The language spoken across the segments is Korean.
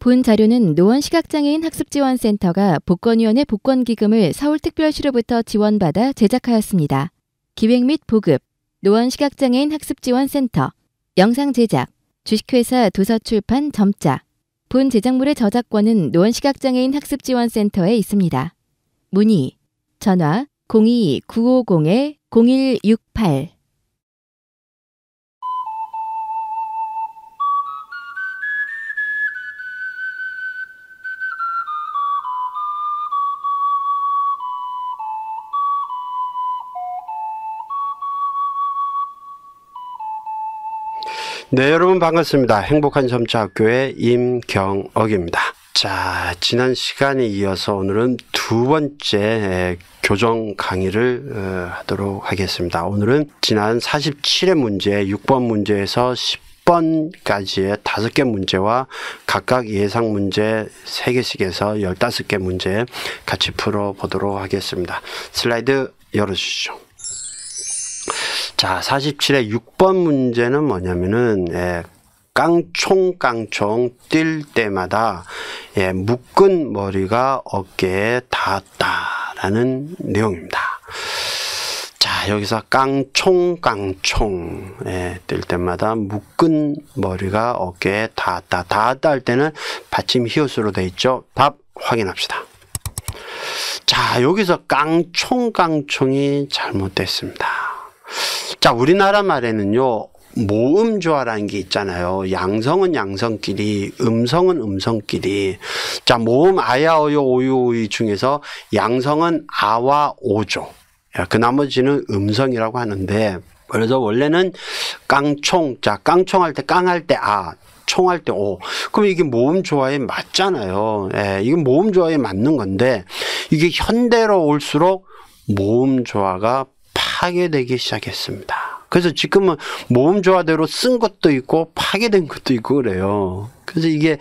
본 자료는 노원시각장애인 학습지원센터가 복권위원회 복권기금을 서울특별시로부터 지원받아 제작하였습니다. 기획 및 보급, 노원시각장애인 학습지원센터, 영상 제작, 주식회사 도서출판 점자. 본 제작물의 저작권은 노원시각장애인 학습지원센터에 있습니다. 문의, 전화 02-950-0168. 네, 여러분 반갑습니다. 행복한 점자학교의 임경옥입니다. 자, 지난 시간에 이어서 오늘은 두 번째 교정 강의를 하도록 하겠습니다. 오늘은 지난 47회 문제, 6번 문제에서 10번까지의 5개 문제와 각각 예상 문제 3개씩 해서 15개 문제 같이 풀어보도록 하겠습니다. 슬라이드 열어주시죠. 자, 47의 6번 문제는 뭐냐면은, 깡총 뛸 때마다, 묶은 머리가 어깨에 닿았다라는 내용입니다. 자, 여기서 깡총, 뛸 때마다 묶은 머리가 어깨에 닿았다. 닿았다 할 때는 받침 히읗으로 되어 있죠. 답 확인합시다. 자, 여기서 깡총이 잘못됐습니다. 자, 우리나라 말에는요, 모음조화라는 게 있잖아요. 양성은 양성끼리, 음성은 음성끼리. 자, 모음 아야, 어요, 오유, 오이 중에서 양성은 아와 오죠. 그 나머지는 음성이라고 하는데, 그래서 원래는 깡총, 자, 깡총할 때, 깡할 때 아, 총할 때 오. 그럼 이게 모음조화에 맞잖아요. 이게 모음조화에 맞는 건데, 이게 현대로 올수록 모음조화가 파괴되기 시작했습니다. 그래서 지금은 모음조화대로 쓴 것도 있고 파괴된 것도 있고 그래요. 그래서 이게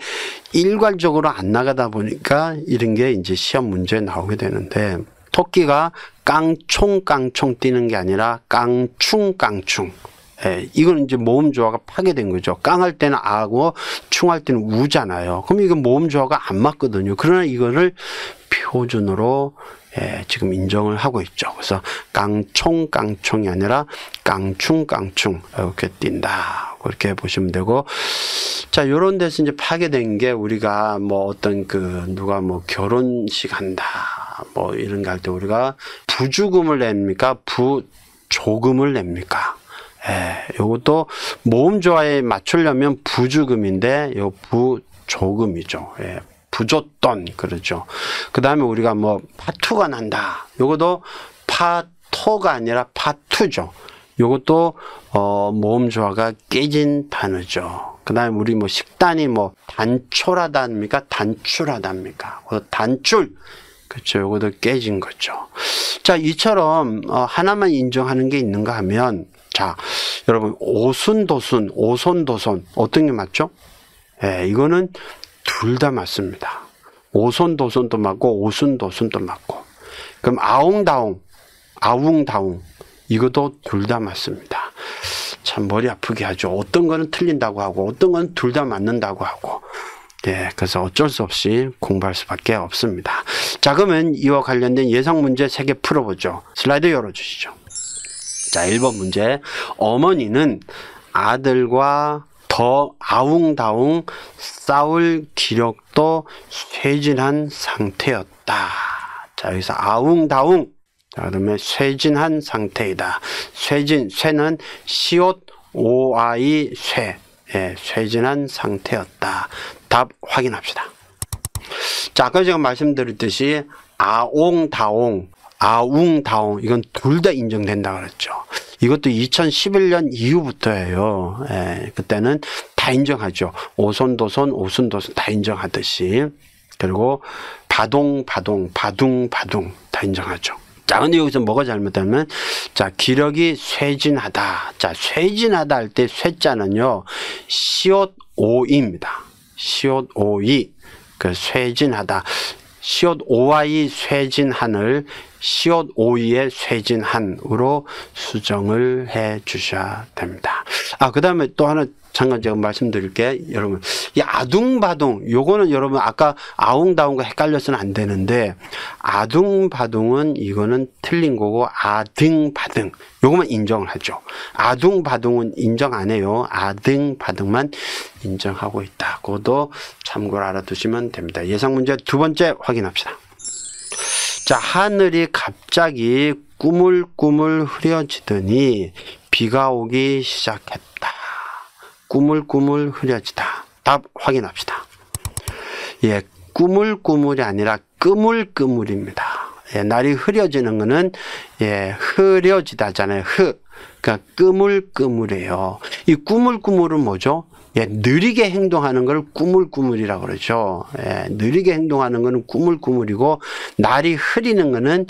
일괄적으로 안 나가다 보니까 이런 게 이제 시험 문제에 나오게 되는데, 토끼가 깡총 뛰는 게 아니라 깡충. 이거는 이제 모음조화가 파괴된 거죠. 깡할 때는 아고 충할 때는 우잖아요. 그럼 이건 모음조화가 안 맞거든요. 그러나 이거를 표준으로 지금 인정을 하고 있죠. 그래서 깡총이 아니라 깡충 이렇게 띈다. 그렇게 보시면 되고, 자, 요런 데서 이제 파괴된 게 우리가 뭐 어떤 누가 뭐 결혼식 한다. 뭐 이런 거 할 때 우리가 부주금을 냅니까? 부조금을 냅니까? 요것도 모음조화에 맞추려면 부주금인데 요 부조금이죠. 부줬던 그러죠. 그 다음에 우리가 뭐 파투가 난다. 요것도 파토가 아니라 파투죠. 요것도 모음조화가 깨진 단어죠. 그 다음에 우리 뭐 식단이 뭐 단촐하다입니까? 단출하다입니까? 단출. 그렇죠. 요것도 깨진 거죠. 자, 이처럼 하나만 인정하는 게 있는가 하면, 자, 여러분 오손도손 어떤 게 맞죠? 이거는 둘 다 맞습니다. 오손도손도 맞고 오순도순도 맞고. 그럼 아웅다웅 이것도 둘 다 맞습니다. 참 머리 아프게 하죠. 어떤 거는 틀린다고 하고 어떤 건 둘 다 맞는다고 하고. 그래서 어쩔 수 없이 공부할 수밖에 없습니다. 자, 그러면 이와 관련된 예상 문제 3개 풀어보죠. 슬라이드 열어주시죠. 자, 1번 문제. 어머니는 아들과 더 아웅다웅 싸울 기력도 쇠진한 상태였다. 자, 여기서 아웅다웅. 자, 그러면 쇠진한 상태이다. 쇠는 시옷 오아이 쇠. 쇠진한 상태였다. 답 확인합시다. 자, 아까 제가 말씀드렸듯이 아웅다웅 이건 둘 다 인정된다 그랬죠. 이것도 2011년 이후부터예요. 그때는 다 인정하죠. 오손도손 다 인정하듯이. 그리고 바둥 다 인정하죠. 자, 근데 여기서 뭐가 잘못되면, 자, 기력이 쇠진하다. 자, 쇠진하다 할 때 쇠자는요, 시옷 오이입니다. 시옷 오이. 쇠진하다. 시옷 오아이 쇠진한을 시옷 오이에 쇠진한으로 수정을 해 주셔야 됩니다. 그 다음에 또 하나 잠깐 제가 말씀드릴게. 여러분, 이 아둥바둥, 요거는 여러분 아까 아웅다웅과 헷갈려서는 안 되는데, 아둥바둥은 이거는 틀린 거고, 아등바등, 요거만 인정을 하죠. 아둥바둥은 인정 안 해요. 아등바등만 인정하고 있다. 그것도 참고로 알아두시면 됩니다. 예상 문제 두 번째 확인합시다. 자, 하늘이 갑자기 꾸물꾸물 흐려지더니 비가 오기 시작했다. 꾸물꾸물 흐려지다. 답 확인합시다. 예, 꾸물꾸물이 아니라 끄물끄물입니다. 예, 날이 흐려지는 거는 흐려지다잖아요. 그러니까 끄물끄물이에요. 이 꾸물꾸물은 뭐죠? 예, 느리게 행동하는 걸 꾸물꾸물이라고 그러죠. 예, 느리게 행동하는 거는 꾸물꾸물이고, 날이 흐리는 거는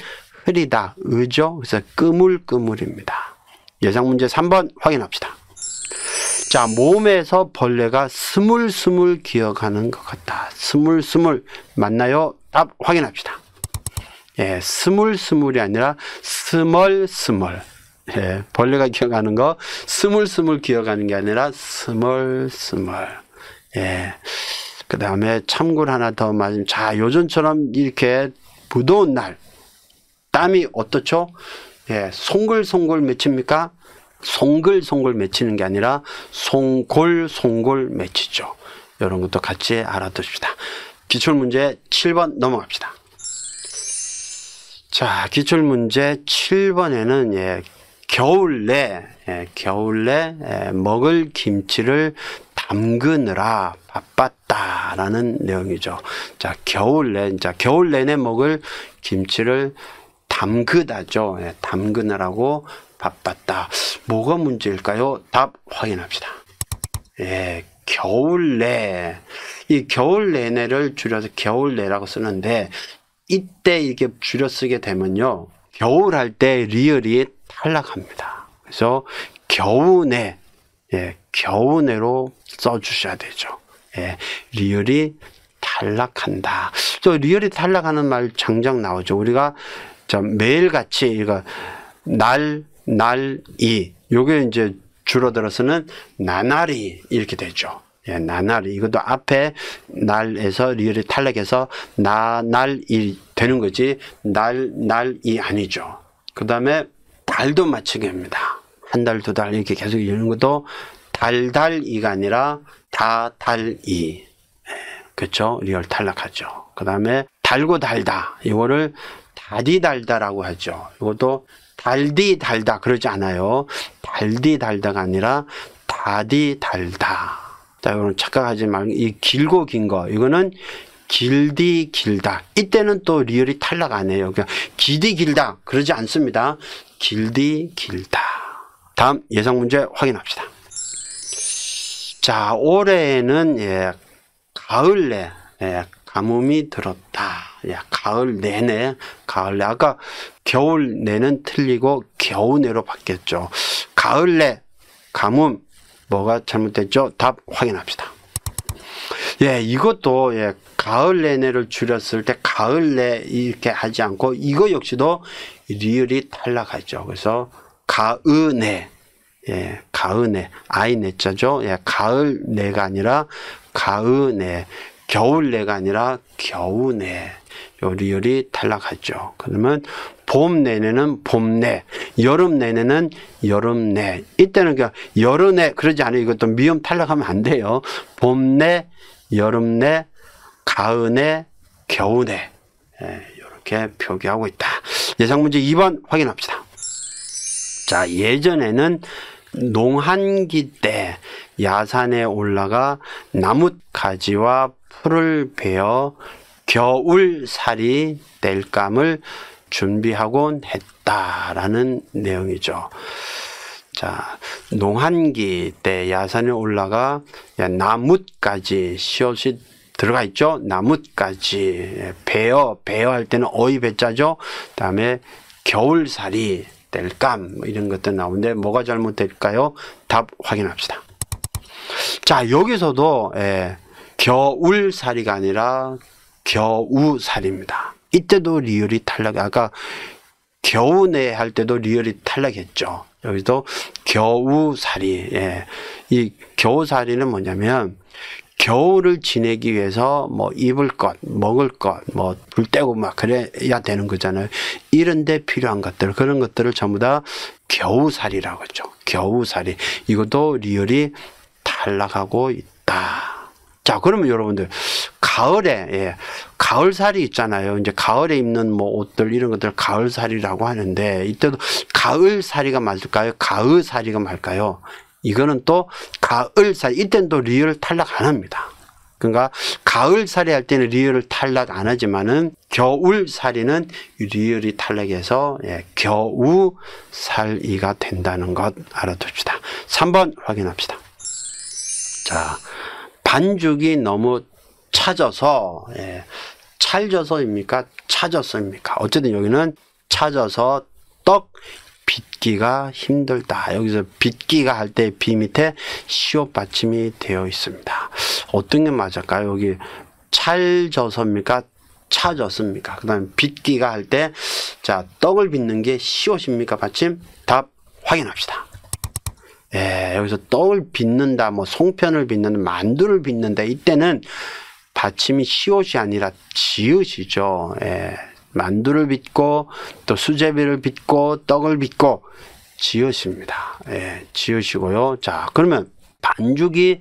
흐리다, 의죠. 그래서 끄물끄물입니다. 예상 문제 3번 확인합시다. 자, 몸에서 벌레가 스물스물 기어가는 것 같다. 스물스물 맞나요? 답 확인합시다. 예, 스물스물이 아니라 스멀스멀. 예, 벌레가 기어가는 거 스물스물 기어가는 게 아니라 스멀스멀. 예. 그 다음에 참고로 하나 더 맞으면, 자, 요즘처럼 이렇게 무더운 날 땀이 어떻죠? 예, 송글송글 맺힙니까? 송글송글 맺히는 게 아니라 송골송골 맺히죠. 이런 것도 같이 알아두십시다. 기출문제 7번 넘어갑시다. 자, 기출문제 7번에는 겨울 내 먹을 김치를 담그느라 바빴다라는 내용이죠. 자, 겨울 내내 먹을 김치를 담그다죠. 담그느라고 바빴다. 뭐가 문제일까요? 답 확인합시다. 예, 겨울 내. 이 겨울 내내를 줄여서 겨울 내라고 쓰는데, 이때 이렇게 줄여 쓰게 되면요, 겨울 할 때 리을이 탈락합니다. 그래서 겨우내, 겨우내로 써주셔야 되죠. 예, 리을이 탈락한다. 저 리을이 탈락하는 말 장장 나오죠. 우리가 매일같이 이거 날이, 요게 이제 줄어들어서는 나날이 이렇게 되죠. 예, 나날이. 이것도 앞에 날에서 리을이 탈락해서 나날이 되는 거지, 날이 아니죠. 그 다음에 달도 마찬가지입니다. 한 달, 두 달 이렇게 계속 이러는 것도 달달이가 아니라 다달이. 그렇죠? 리을 탈락하죠. 그 다음에 달고 달다. 이거를 다디달다라고 하죠. 이것도 달디달다 그러지 않아요. 달디달다가 아니라 다디달다. 자, 이거는 착각하지 말고, 이 길고 긴 거, 이거는 길디 길다. 이때는 또 리을이 탈락 안 해요. 그냥 기디 길다 그러지 않습니다. 길디 길다. 다음 예상 문제 확인합시다. 자, 올해는 가을 내 가뭄이 들었다. 가을 내내, 가을 내. 아까 겨울 내는 틀리고 겨우내로 바뀌었죠. 가을 내 가뭄, 뭐가 잘못됐죠? 답 확인합시다. 예, 이것도 가을 내내를 줄였을 때 가을 내 이렇게 하지 않고, 이거 역시도 리을이 탈락하죠. 그래서 가은내, 가은내, 아이 내자죠. 가을 내가 아니라 가은내, 겨울 내가 아니라 겨우내. 요 리을이 탈락하죠. 그러면 봄 내내는 봄내, 여름 내내는 여름내. 이때는 그냥 여름내 그러지 않아요. 이것도 미음 탈락하면 안 돼요. 봄내, 여름내, 가을내, 겨우내. 이렇게 표기하고 있다. 예상 문제 2번 확인합시다. 자, 예전에는 농한기 때 야산에 올라가 나뭇가지와 풀을 베어 겨울살이 뗄감을 준비하곤 했다라는 내용이죠. 자, 농한기 때 야산에 올라가 나뭇가지, 시옷이 들어가 있죠. 나뭇가지, 베어 할 때는 어이 배자죠. 다음에 겨울살이, 뗄감 이런 것들 나오는데 뭐가 잘못될까요? 답 확인합시다. 자, 여기서도 겨울살이가 아니라 겨우살입니다. 이때도 리을이 탈락. 아까 겨우내 할 때도 리을이 탈락했죠. 여기도 겨우살이. 예. 이 겨우살이는 뭐냐면 겨울을 지내기 위해서 뭐 입을 것, 먹을 것, 뭐 불 떼고 막 그래야 되는 거잖아요. 이런 데 필요한 것들, 그런 것들을 전부 다 겨우살이라고 하죠. 겨우살이. 이것도 리을이 탈락하고 있다. 자, 그러면 여러분들 가을에, 예, 가을살이 있잖아요. 이제 가을에 입는 뭐 옷들 이런 것들 가을살이라고 하는데, 이때도 가을살이가 맞을까요? 가을살이가 맞을까요? 이거는 또 가을살이, 이때는 또 리을을 탈락 안 합니다. 그러니까 가을살이 할 때는 리을을 탈락 안 하지만은 겨울살이는 리을이 탈락해서, 예, 겨우살이가 된다는 것 알아둡시다. 3번 확인합시다. 자, 반죽이 너무 차져서, 예, 찰져서입니까? 차졌습니까? 어쨌든 여기는 차져서 떡 빚기가 힘들다. 여기서 빚기가 할 때 비 밑에 시옷 받침이 되어 있습니다. 어떤 게 맞을까요? 여기 찰져서입니까? 차졌습니까? 그 다음에 빚기가 할 때, 자, 떡을 빚는 게 시옷입니까? 받침? 답 확인합시다. 예, 여기서 떡을 빚는다, 뭐 송편을 빚는다, 만두를 빚는다. 이때는 받침이 시옷이 아니라 지읒이죠. 예, 만두를 빚고 또 수제비를 빚고 떡을 빚고 지읒입니다. 예, 지읒이고요. 자, 그러면 반죽이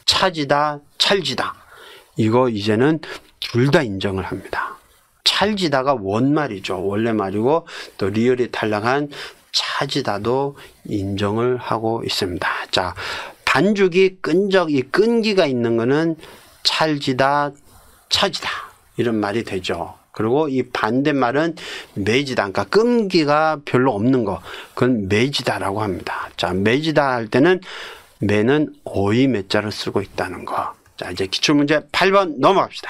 차지다, 찰지다. 이거 이제는 둘 다 인정을 합니다. 찰지다가 원말이죠. 원래 말이고 또 리을이 탈락한 차지다도 인정을 하고 있습니다. 자, 반죽이 이 끈기가 있는 거는 찰지다, 차지다 이런 말이 되죠. 그리고 이 반대말은 매지다, 그러니까 끈기가 별로 없는 거, 그건 매지다라고 합니다. 자, 매지다 할 때는 매는 어이 매자를 쓰고 있다는 거. 자, 이제 기출문제 8번 넘어갑시다.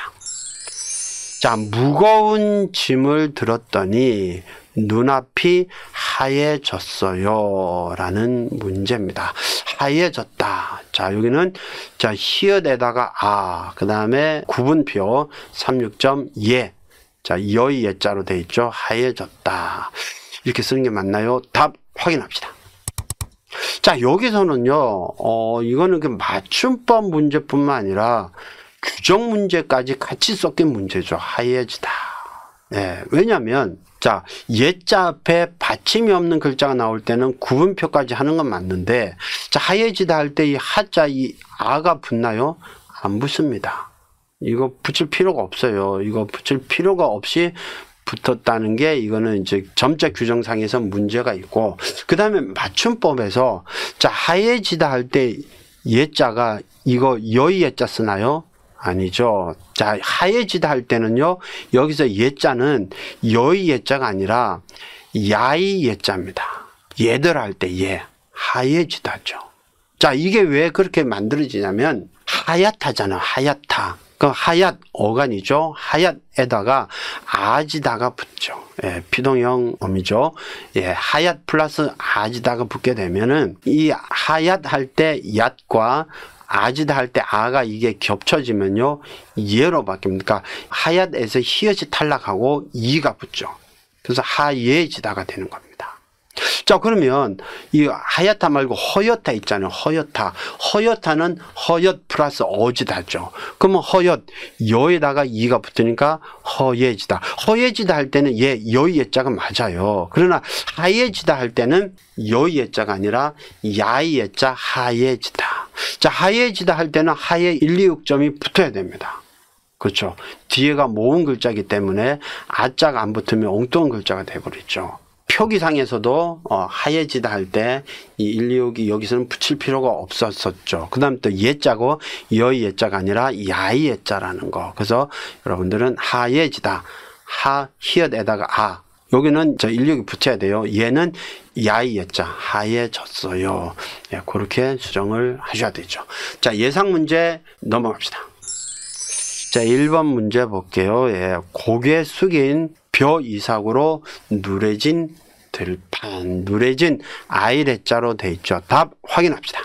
자, 무거운 짐을 들었더니 눈앞이 하얘졌어요 라는 문제입니다. 하얘졌다. 자, 여기는 자, 히읗에다가 그 다음에 구분표 36점 예. 자, 여의 예자로 되어 있죠. 하얘졌다. 이렇게 쓰는 게 맞나요? 답 확인합시다. 자, 여기서는요, 이거는 그 맞춤법 문제뿐만 아니라 규정 문제까지 같이 섞인 문제죠. 하얘지다. 네, 왜냐면, 자, 예자 앞에 받침이 없는 글자가 나올 때는 구분표까지 하는 건 맞는데, 자, 하얘지다 할 때 이 하자, 이 아가 붙나요? 안 붙습니다. 이거 붙일 필요가 없어요. 이거 붙일 필요가 없이 붙었다는 게 이거는 이제 점자 규정상에서 문제가 있고, 그 다음에 맞춤법에서 자, 하얘지다 할 때 예자가 이거 여의 예자 쓰나요? 아니죠. 자, 하얘지다 할 때는요, 여기서 예자는 여의 예자가 아니라 야의 예자입니다. 얘들 할 때 예, 하얘지다죠. 자, 이게 왜 그렇게 만들어지냐면 하얗다잖아. 하얗다. 그 하얗 어간이죠. 하얗에다가 아지다가 붙죠. 예, 피동형 어미죠. 예, 하얗 플러스 아지다가 붙게 되면은 이 하얗 할 때 얏과 아지다 할 때 아가 이게 겹쳐지면요, 예로 바뀝니다. 그러니까 하얗에서 히읗이 탈락하고 이가 붙죠. 그래서 하예지다가 되는 겁니다. 자, 그러면 이 하얗다 말고 허옇다 있잖아요. 허옇다. 허옇다는 허옇 플러스 어지다죠. 그러면 허옇 여에다가 이가 붙으니까 허예지다. 허예지다 할 때는 여의 예자가 맞아요. 그러나 하예지다 할 때는 여의 예자가 아니라 야의 예자 하예지다. 자, 하예지다 할 때는 하에 1, 2, 6점이 붙어야 됩니다. 그렇죠. 뒤에가 모음 글자이기 때문에 아자가 안 붙으면 엉뚱한 글자가 돼버리죠. 표기상에서도 하얘지다 할 때 이 1, 2, 6이 여기서는 붙일 필요가 없었었죠. 그 다음 또 예자고 여의 예자가 아니라 야의 예자라는 거. 그래서 여러분들은 하얘지다. 하, 히읗에다가 여기는 1, 2, 6이 붙여야 돼요. 얘는 야의 예자. 하얘졌어요. 예, 그렇게 수정을 하셔야 되죠. 자, 예상 문제 넘어갑시다. 자, 1번 문제 볼게요. 예, 고개 숙인 벼 이삭으로 누래진 들판, 누래진 아이레자로 돼 있죠. 답 확인합시다.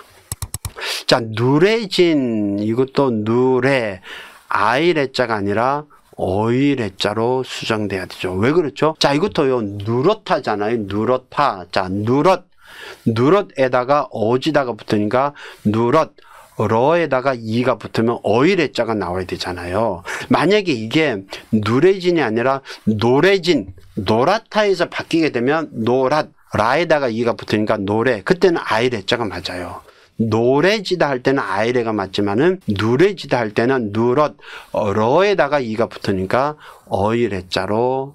자, 누래진, 이것도 누래, 아이레자가 아니라 어일 해자로 수정돼야 되죠. 왜 그렇죠? 자, 이것도요, 누렇다잖아요. 누렇다. 자, 누럿에다가 어지다가 붙으니까 누럿, 러에다가 이가 붙으면 어일 해자가 나와야 되잖아요. 만약에 이게 누레진이 아니라 노레진, 노랗다에서 바뀌게 되면 노랏, 라에다가 이가 붙으니까 노래, 그때는 아일 해자가 맞아요. 노래지다 할 때는 아이레가 맞지만은 누래지다 할 때는 누럿, 러에다가 이가 붙으니까 어일해자로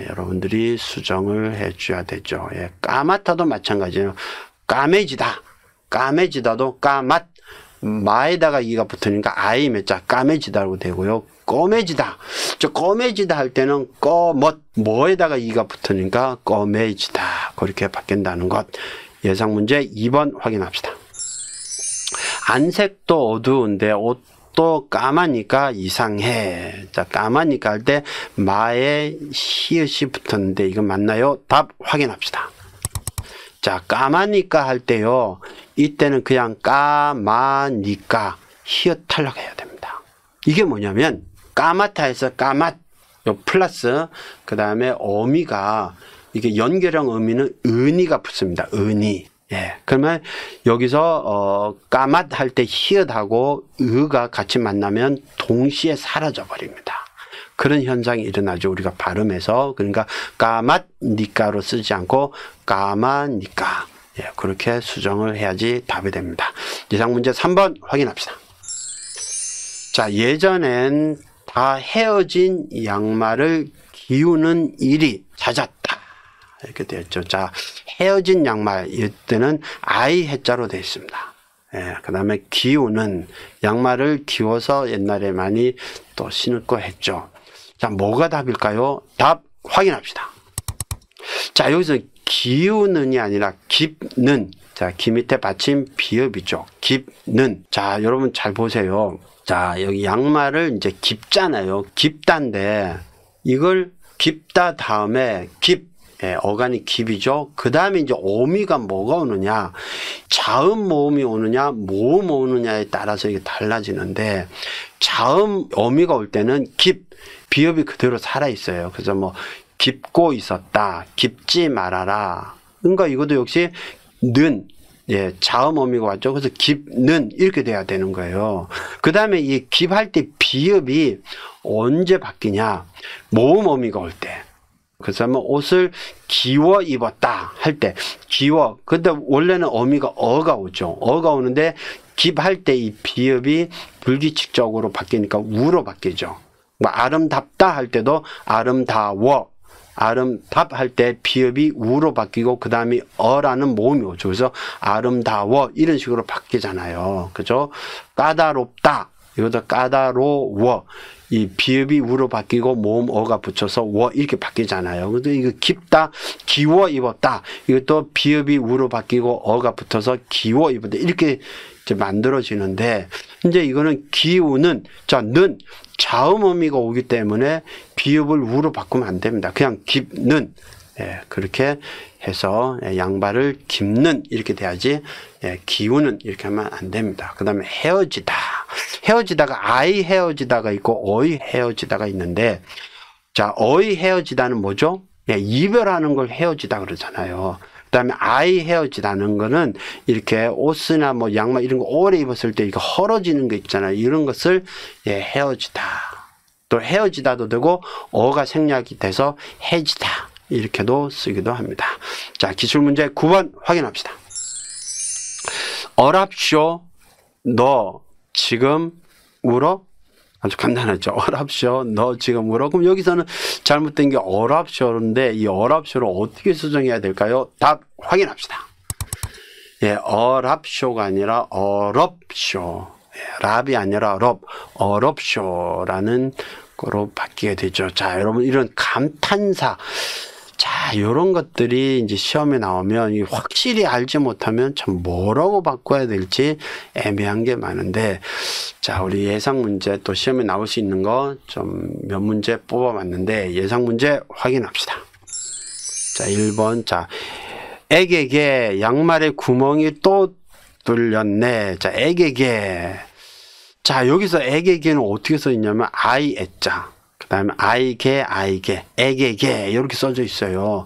여러분들이 수정을 해줘야 되죠. 까맣다도 마찬가지예요. 까매지다, 까매지다도 까맛, 마에다가 이가 붙으니까 아이 몇자 까매지다라고 되고요. 꺼매지다, 저 꺼매지다 할 때는 꺼멋, 뭐에다가 이가 붙으니까 꺼매지다, 그렇게 바뀐다는 것. 예상 문제 2번 확인합시다. 안색도 어두운데 옷도 까마니까 이상해. 자, 까마니까 할 때 마에 히읗이 붙었는데 이건 맞나요? 답 확인합시다. 자, 까마니까 할 때요, 이때는 그냥 까마니까 히읗 탈락해야 됩니다. 이게 뭐냐면 까맣다에서 까맛, 요 플러스 그 다음에 어미가 이게 연결형 어미는 은이가 붙습니다. 은이. 예, 그러면 여기서 까맛 할 때 히읗하고 으가 같이 만나면 동시에 사라져 버립니다. 그런 현상이 일어나죠. 우리가 발음에서. 그러니까 까맛니까로 쓰지 않고 까마니까. 예, 그렇게 수정을 해야지 답이 됩니다. 예상 문제 3번 확인합시다. 자, 예전엔 다 헤어진 양말을 기우는 일이 잦았다. 이렇게 되었죠. 자, 헤어진 양말, 이때는 아이 해자로 되어 있습니다. 예, 그 다음에 기우는, 양말을 기워서 옛날에 많이 또 신고 했죠. 자, 뭐가 답일까요? 답 확인합시다. 자, 여기서 기우는이 아니라 깁는, 자, 기 밑에 받침 비읍이죠. 깁는. 자, 여러분 잘 보세요. 자, 여기 양말을 이제 깁잖아요. 깁다인데 이걸 깁다 다음에 어간이 깁이죠. 그 다음에 이제 어미가 뭐가 오느냐, 자음 모음이 오느냐 모음 오느냐에 따라서 이게 달라지는데, 자음 어미가 올 때는 비읍이 그대로 살아 있어요. 그래서 뭐 깁고 있었다, 깁지 말아라. 그러니까 이것도 역시 는, 예, 자음 어미가 왔죠. 그래서 깁는 이렇게 돼야 되는 거예요. 그 다음에 이 깁할 때 비읍이 언제 바뀌냐, 모음 어미가 올 때. 그래서 뭐 옷을 기워 입었다 할 때, 기워, 근데 원래는 어미가 어가 오죠. 어가 오는데 깁할 때 이 비읍이 불규칙적으로 바뀌니까 우로 바뀌죠. 뭐 아름답다 할 때도 아름다워, 아름답 할 때 비읍이 우로 바뀌고 그 다음에 어라는 모음이 오죠. 그래서 아름다워 이런 식으로 바뀌잖아요. 그죠? 까다롭다, 이것도 까다로워, 이 비읍이 우로 바뀌고 모음 어가 붙여서 워 이렇게 바뀌잖아요. 근데 이거 깁다, 기워 입었다, 이것도 비읍이 우로 바뀌고 어가 붙어서 기워 입었다 이렇게 이제 만들어지는데, 이제 이거는 기우는, 자, 는 자음 어미가 오기 때문에 비읍을 우로 바꾸면 안 됩니다. 그냥 깁는, 예, 그렇게 해서 양발을 깁는 이렇게 돼야지, 예, 기우는 이렇게 하면 안 됩니다. 그 다음에 헤어지다, 헤어지다가 아이 헤어지다가 있고 어이 헤어지다가 있는데, 자, 어이 헤어지다는 뭐죠? 예, 이별하는 걸 헤어지다 그러잖아요. 그 다음에 아이 헤어지다는 거는 이렇게 옷이나 뭐 양말 이런 거 오래 입었을 때 이거 헐어지는 거 있잖아요. 이런 것을, 예, 헤어지다. 또 헤어지다도 되고 어가 생략이 돼서 해지다 이렇게도 쓰기도 합니다. 자, 기출문제 9번 확인합시다. 어랍쇼, 너 지금 울어? 아주 간단하죠. 어랍쇼, 너 지금 울어? 그럼 여기서는 잘못된 게 어랍쇼인데 이 어랍쇼를 어떻게 수정해야 될까요? 답 확인합시다. 예, 어랍쇼가 아니라 어럽쇼. 예, 랍이 아니라 어럽쇼라는 거로 바뀌게 되죠. 자, 여러분 이런 감탄사, 자, 이런 것들이 이제 시험에 나오면 확실히 알지 못하면 참 뭐라고 바꿔야 될지 애매한 게 많은데, 자, 우리 예상 문제 또 시험에 나올 수 있는 거 좀 몇 문제 뽑아봤는데 예상 문제 확인합시다. 자, 1번. 자, 애게게 양말에 구멍이 또 뚫렸네. 자, 애게게. 자, 여기서 애게게는 어떻게 써 있냐면 아이 애자. 그 다음에 아이게, 애게게 이렇게 써져 있어요.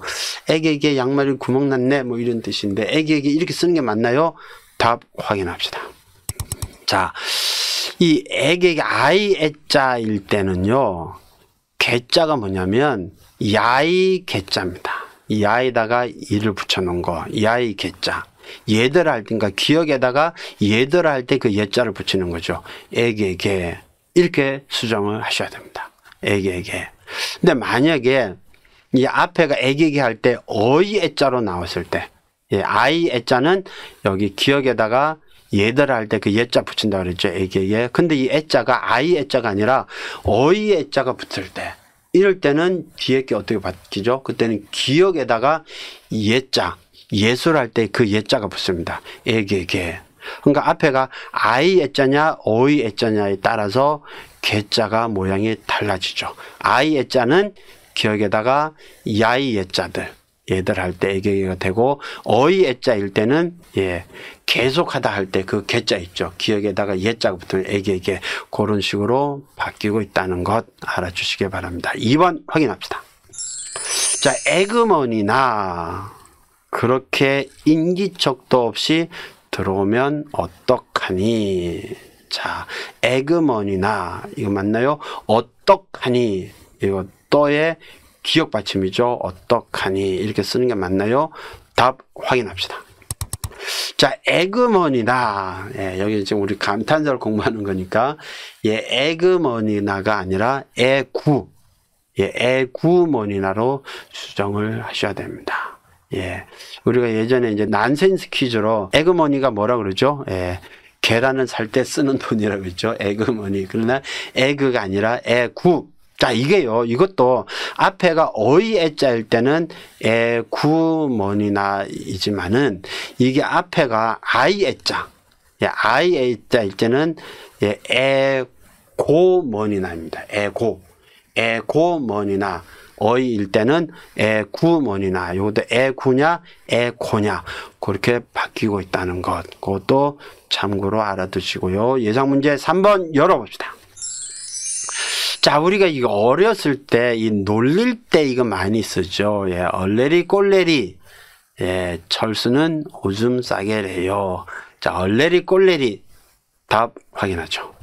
애게게 양말이 구멍 났네 뭐 이런 뜻인데 애게게 이렇게 쓰는 게 맞나요? 답 확인합시다. 자, 이 애게게 아이 애자일 때는요, 개자가 뭐냐면 야이 개자입니다. 이 야에다가 이를 붙여놓은 거, 야이 개자. 얘들아 할 때니까 기억에다가 얘들아 할 때 그 예자를 붙이는 거죠. 애게게 이렇게 수정을 하셔야 됩니다. 애게게. 근데 만약에 이 앞에가 애게게 할 때 어이 애자로 나왔을 때, 예, 아이 애자는 여기 기억에다가 얘들아 할 때 그 예자 붙인다 그랬죠. 애게게. 근데 이 애자가 아이 애자가 아니라 어이 애자가 붙을 때, 이럴 때는 뒤에 게 어떻게 바뀌죠? 그때는 기억에다가 예자, 예술할 때 그 예자가 붙습니다. 애게게. 그러니까 앞에가 아이 애자냐 어이 애자냐에 따라서 개자가 모양이 달라지죠. 아이 애자는 기억에다가 야이 예자들, 얘들 할 때 애게게가 되고, 어이 애자일 때는 예, 계속하다 할 때 그 개자 있죠. 기억에다가 예자가 붙으면 애게게. 그런 식으로 바뀌고 있다는 것 알아주시기 바랍니다. 2번 확인합시다. 자, 에그머니나 그렇게 인기척도 없이 들어오면 어떡하니? 자, 에그머니나 이거 맞나요? 어떡하니? 이거 또의 기억 받침이죠. 어떡하니? 이렇게 쓰는 게 맞나요? 답 확인합시다. 자, 에그머니나, 예, 여기 지금 우리 감탄사를 공부하는 거니까, 예, 에그머니나가 아니라 애구, 예, 애구머니나로 수정을 하셔야 됩니다. 예, 우리가 예전에 이제 난센스 퀴즈로 에그머니가 뭐라 그러죠? 예, 계란을 살 때 쓰는 돈이라고 했죠. 에그머니. 그러나 에그가 아니라 애구. 자, 이게요, 이것도 앞에가 어이 애자일 때는 애구머니나이지만은 이게 앞에가 아이 애자, 예, 아이 애자일 때는 예, 애고머니나입니다. 애고머니나. 어이일 때는 애구머니나. 요것도 애구냐, 애고냐. 그렇게 바뀌고 있다는 것. 그것도 참고로 알아두시고요. 예상문제 3번 열어봅시다. 자, 우리가 이거 어렸을 때, 이 놀릴 때 이거 많이 쓰죠. 예, 얼레리 꼴레리. 예, 철수는 오줌 싸게 래요. 자, 얼레리 꼴레리. 답 확인하죠.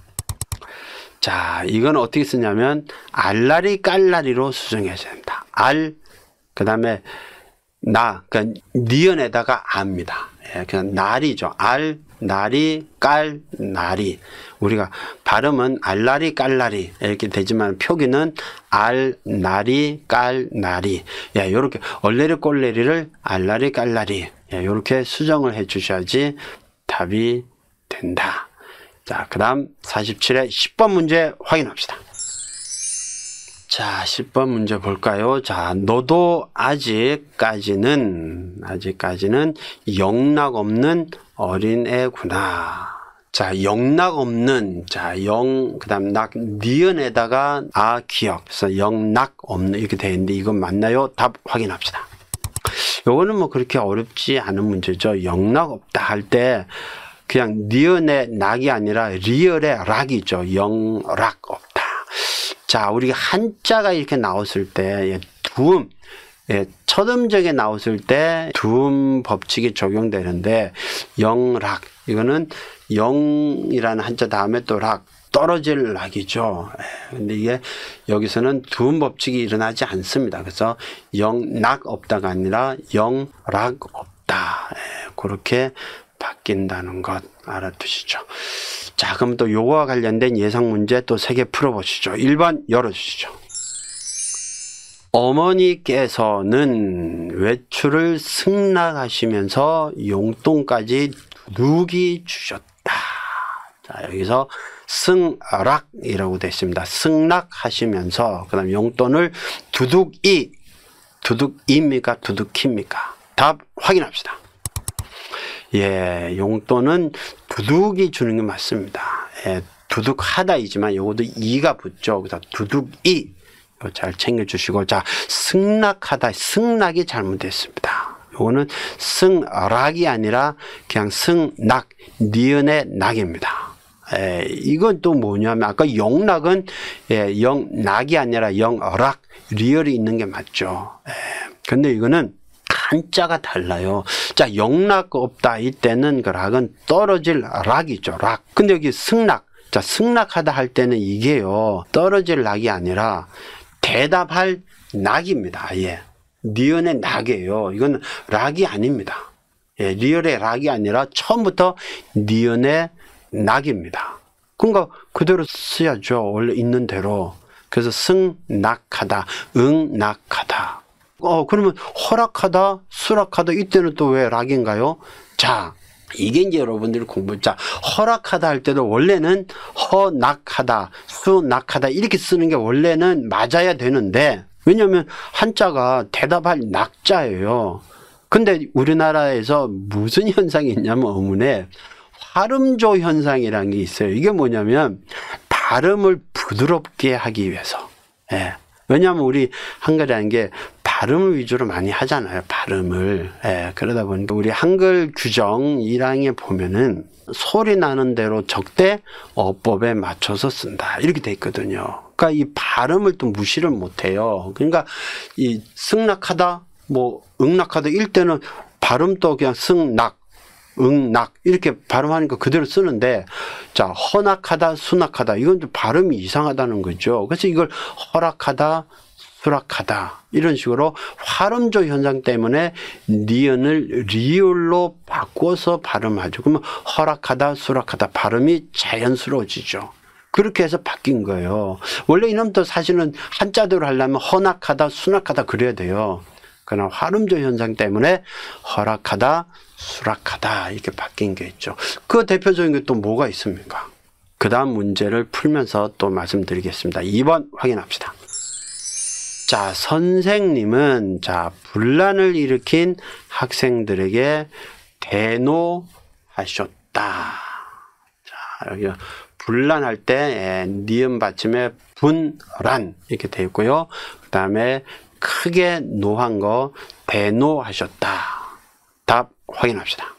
자, 이건 어떻게 쓰냐면, 알라리 깔라리로 수정해야 됩니다. 알, 그 다음에, 그러니까, 니은에다가 압니다. 예, 그냥 날이죠. 알, 나리, 깔, 나리. 우리가 발음은 알라리, 깔라리 이렇게 되지만 표기는 알, 나리, 깔, 나리. 예, 요렇게 얼레리, 꼴레리를 알라리, 깔라리. 예, 요렇게 수정을 해 주셔야지 답이 된다. 자, 그 다음 47회 10번 문제 확인합시다. 자, 10번 문제 볼까요? 자, 너도 아직까지는 영락 없는 어린애구나. 자, 영락 없는, 자, 그 다음 낙, 니은에다가 기억. 그래서 영락 없는, 이렇게 되어 있는데, 이건 맞나요? 답 확인합시다. 요거는 뭐 그렇게 어렵지 않은 문제죠. 영락 없다 할 때, 그냥 니은의 낙이 아니라 리을의 락이죠. 영락 없다. 자, 우리가 한자가 이렇게 나왔을 때, 두음, 예, 첫 음절에 나왔을 때 두음 법칙이 적용되는데, 영락, 이거는 영이라는 한자 다음에 또 락, 떨어질 락이죠. 근데 이게 여기서는 두음 법칙이 일어나지 않습니다. 그래서 영락 없다가 아니라 영락 없다. 그렇게 바뀐다는 것 알아두시죠. 자, 그럼 또 요거와 관련된 예상 문제 또 3개 풀어보시죠. 1번 열어주시죠. 어머니께서는 외출을 승낙하시면서 용돈까지 두둑이 주셨다. 자, 여기서 승락이라고 되어 있습니다. 승낙하시면서, 그 다음 용돈을 두둑입니까? 두둑힙니까? 답 확인합시다. 예, 용돈은 두둑이 주는 게 맞습니다. 예, 두둑하다이지만 요것도 이가 붙죠. 그래서 두둑이 잘 챙겨주시고, 자, 승낙하다, 승낙이 잘못됐습니다. 요거는 승락이 아니라 그냥 승낙, 니은의 낙입니다. 이건 또 뭐냐면 아까 영락은 영락이 아니라 영락 리얼이 있는 게 맞죠. 근데 이거는 한자가 달라요. 자, 영락 없다 이때는 그 락은 떨어질 락이죠. 락. 근데 여기 승락. 자, 승락하다 할 때는 이게요. 떨어질 락이 아니라 대답할 낙입니다. 니은의 낙이에요. 이건 락이 아닙니다. 리얼의 락이 아니라 처음부터 니은의 낙입니다. 그러니까 그대로 써야죠. 원래 있는 대로. 그래서 승낙하다, 응낙하다. 그러면 허락하다, 수락하다 이때는 또 왜 락인가요? 자, 이게 이제 여러분들이 자, 허락하다 할 때도 원래는 허낙하다, 수낙하다 이렇게 쓰는 게 원래는 맞아야 되는데 왜냐하면 한자가 대답할 낙자예요. 근데 우리나라에서 무슨 현상이 있냐면 어문에 발음조 현상이라는 게 있어요. 이게 뭐냐면 발음을 부드럽게 하기 위해서. 왜냐하면 우리 한글이라는 게 발음을 위주로 많이 하잖아요. 발음을. 그러다 보니까 우리 한글 규정 1항에 보면은 소리 나는 대로 적대 어법에 맞춰서 쓴다. 이렇게 돼 있거든요. 그러니까 이 발음을 또 무시를 못 해요. 그러니까 이 승낙하다, 응낙하다 일 때는 발음도 그냥 승낙, 응낙 이렇게 발음하니까 그대로 쓰는데 자, 허낙하다, 수낙하다 이건 좀 발음이 이상하다는 거죠. 그래서 이걸 허락하다, 수락하다 이런 식으로 발음조 현상 때문에 니은을 리을로 바꿔서 발음하죠. 그러면 허락하다, 수락하다 발음이 자연스러워지죠. 그렇게 해서 바뀐 거예요. 원래 이놈도 사실은 한자대로 하려면 허낙하다, 수낙하다 그래야 돼요. 그러나 발음조 현상 때문에 허락하다, 수락하다 이렇게 바뀐 게 있죠. 그 대표적인 게 또 뭐가 있습니까? 그 다음 문제를 풀면서 또 말씀드리겠습니다. 2번 확인합시다. 자, 선생님은 분란을 일으킨 학생들에게 대노하셨다. 자, 여기 분란할 때 니은 받침에 분란 이렇게 되어 있고요. 그 다음에 크게 노한 거 대노하셨다. 답 확인합시다.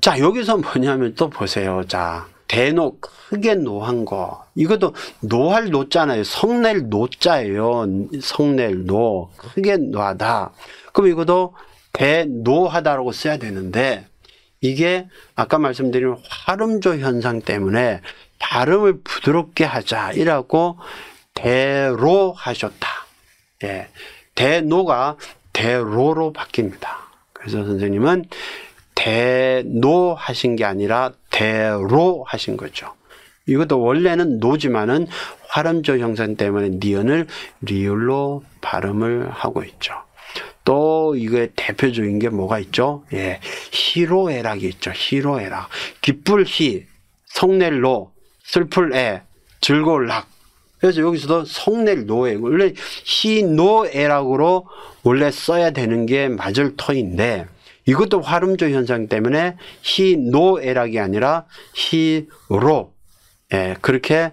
자, 여기서 뭐냐면 또 보세요. 자, 대노 크게 노한 거 이것도 노할 노자잖아요. 성낼 노자예요. 성낼 노 크게 노하다. 그럼 이것도 대노하다라고 써야 되는데 이게 아까 말씀드린 발음조 현상 때문에 발음을 부드럽게 하자 이라고 대로하셨다. 대노가 대로로 바뀝니다. 그래서 선생님은 대노 하신 게 아니라 대로 하신 거죠. 이것도 원래는 노지만은 발음조 형상 때문에 니은을 리을로 발음을 하고 있죠. 또 이거의 대표적인 게 뭐가 있죠? 희로애락이 있죠. 희로애락. 기쁠 희, 성낼 노, 슬플 애, 즐거울 락. 그래서 여기서도 성낼 노에 원래 희노애락으로 원래 써야 되는 게 맞을 터인데 이것도 발음조 현상 때문에 희노애락이 아니라 희로 그렇게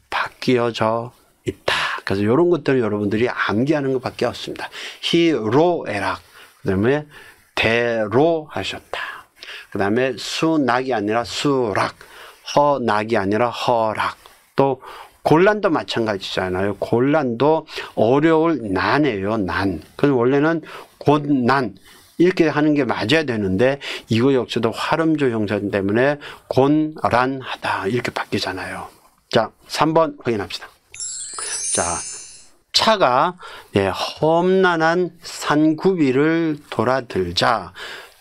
바뀌어져 있다. 그래서 이런 것들을 여러분들이 암기하는 것밖에 없습니다. 희로애락, 그 다음에 대로 하셨다. 그 다음에 수낙이 아니라 수락, 허낙이 아니라 허락. 또 곤란도 마찬가지잖아요. 곤란도 어려울 난이에요. 난. 그래서 원래는 곤난 이렇게 하는 게 맞아야 되는데 이거 역시도 발음조 형상 때문에 곤란하다 이렇게 바뀌잖아요. 자, 3번 확인합시다. 자, 차가 험난한 산구비를 돌아들자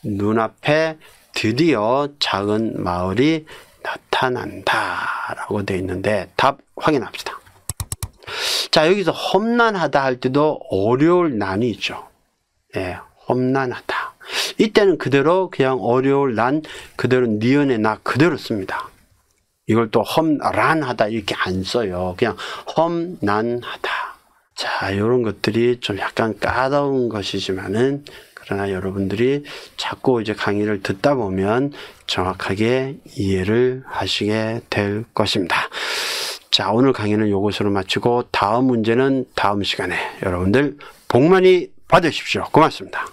눈앞에 드디어 작은 마을이 나타난다 라고 되어 있는데 답 확인합시다. 자, 여기서 험난하다 할 때도 어려울 난이 있죠. 험난하다. 이때는 그대로 그냥 어려울 난 그대로 니은의 나 그대로 씁니다. 이걸 또 험란하다 이렇게 안 써요. 그냥 험난하다. 자, 이런 것들이 좀 약간 까다로운 것이지만은 그러나 여러분들이 자꾸 이제 강의를 듣다 보면 정확하게 이해를 하시게 될 것입니다. 자, 오늘 강의는 이것으로 마치고 다음 문제는 다음 시간에 여러분들 복 많이 받으십시오. 고맙습니다.